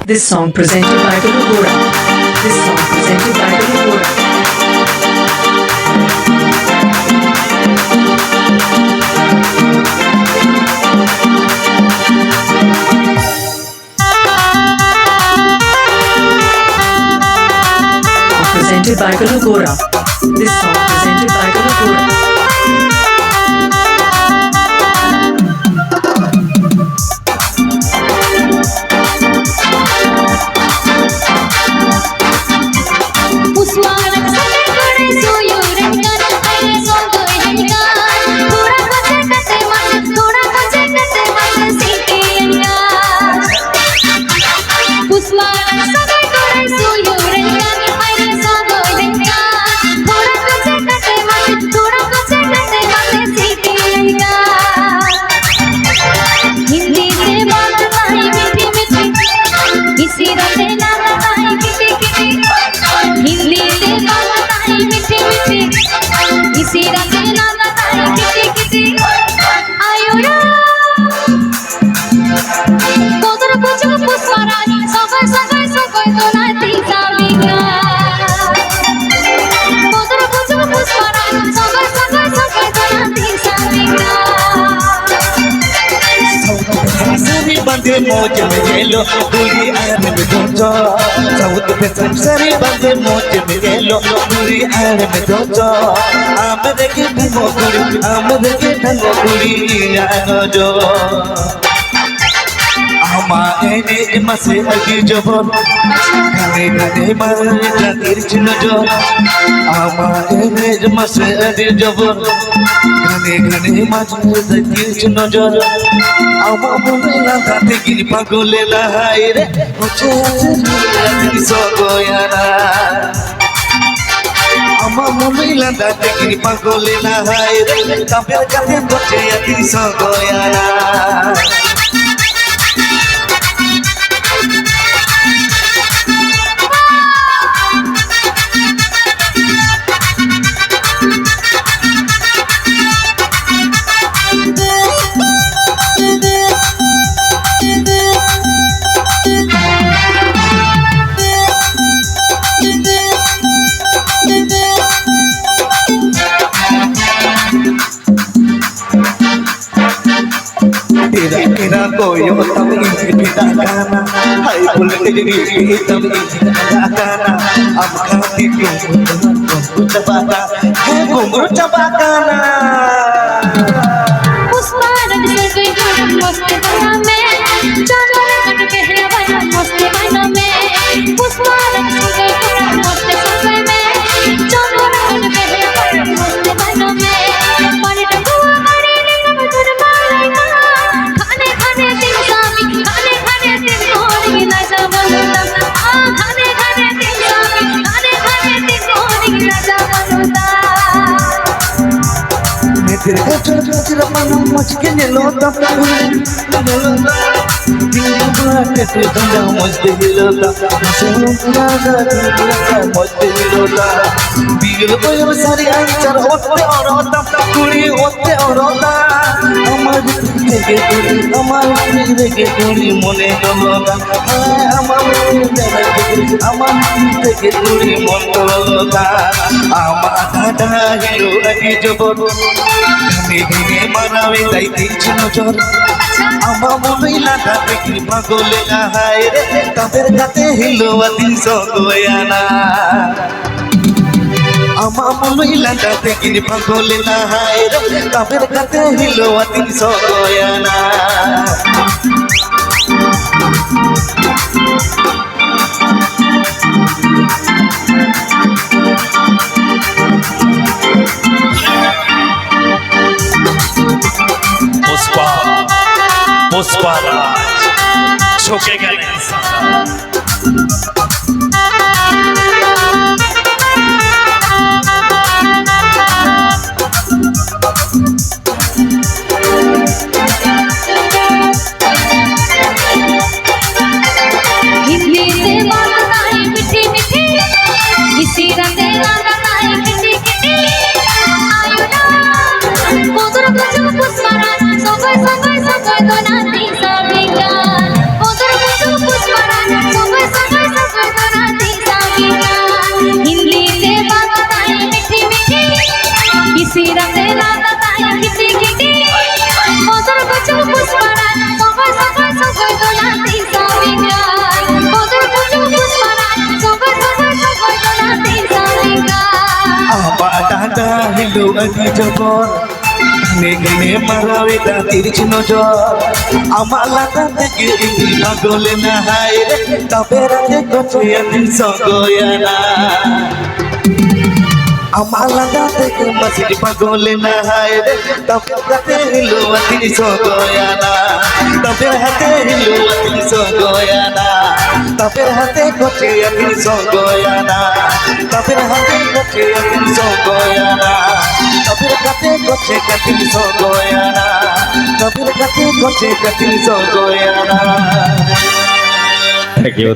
This song presented by Guru Gora. This song presented by Guru Gora. Presented by Guru Gora. This song presented by Guru Gora. बंदे मौज में गेलो दूरी are में दोजो south पे संसारी बंदे मौज में गेलो दूरी आर में दोजो आम देखे ढंगो कुड़ी आनो जो आमा एने मसे अगी जबन गाने गाने मारे जातिर चिनो जो आमा एने मसे अगी जबन गाने गाने मारे जातिर चिनो जो आमा मुला दाते गिरी पागले लहाई रे मुझे आज सोगोयाना आमा मुला दाते गिरी पागले लहाई रे काफिर काफिर मुझे आज सोगोयाना तेरा कोई तब इंजन गाना हाय बुलेट गिरी तब इंजन गाना अब खाती घुंघरू चबाता है घुंघरू चबाकाना पुष्पा रंग से गई मस्त बना में जानवर कट के है बना मस्त बना में पुष्पा रंग से गई मस्त सफे में जानवर कट के है बना मस्त बना में पानी टकुआ मारे ने कब तुर मारेगा खाने खाने दिन सामी खाने खाने दिन कोनी ना जावनुता खाने खाने दिन सामी खाने खाने दिन कोनी ना जावनुता तेरे चोर मना मुझके नेलो तब नेलो दिल बाटे ते बंदा मुझे हिलोता मसलो पूरा मुझे हिलोता बिगल कोई सारी अंचर होते और होता कुड़ी होते और होता हमारे पीरे के कुड़ी मने गलोता हमारे के कुड़ी मन गलोता आमा दादा हिलो अगी जबो धीमे धीमे मनावे ताई तीर्च नजर आमा मोबाइला दाते की पागले लहाई रे काफिर गाते हिलो अति सोगोयाना आमा मोबाइला दाते की पागले लहाई रे काफिर गाते हिलो अति सोगोयाना पुष्पा राज झुकेगा नहीं साला हिंदी से बात ताई मिठी मिठी इसी रंगे गाना ताई किटी किटी आयो ना कोदर कुछ पुष्पा सगय सगय सगय तो नाती सबिका कोदर कुछ पुष्पा এলো আগে জবর গানে গানে মারাবে তিরিশ নজর আমার লাগা থেকে ইতি পাগলে না হায় রে তবে রাতে কচে আমি সগয়ানা আমার লাগা থেকে মাসির পাগলে না হায় রে তবে রাতে এলো আতি সগয়ানা তবে হাতে এলো আতি সগয়ানা তবে হাতে কচে আমি সগয়ানা তবে হাতে কচে আমি সগয়ানা তবে কাতে কচে কাতিল সগয়ানা তবে কাতে কচে কাতিল সগয়ানা থ্যাংক ইউ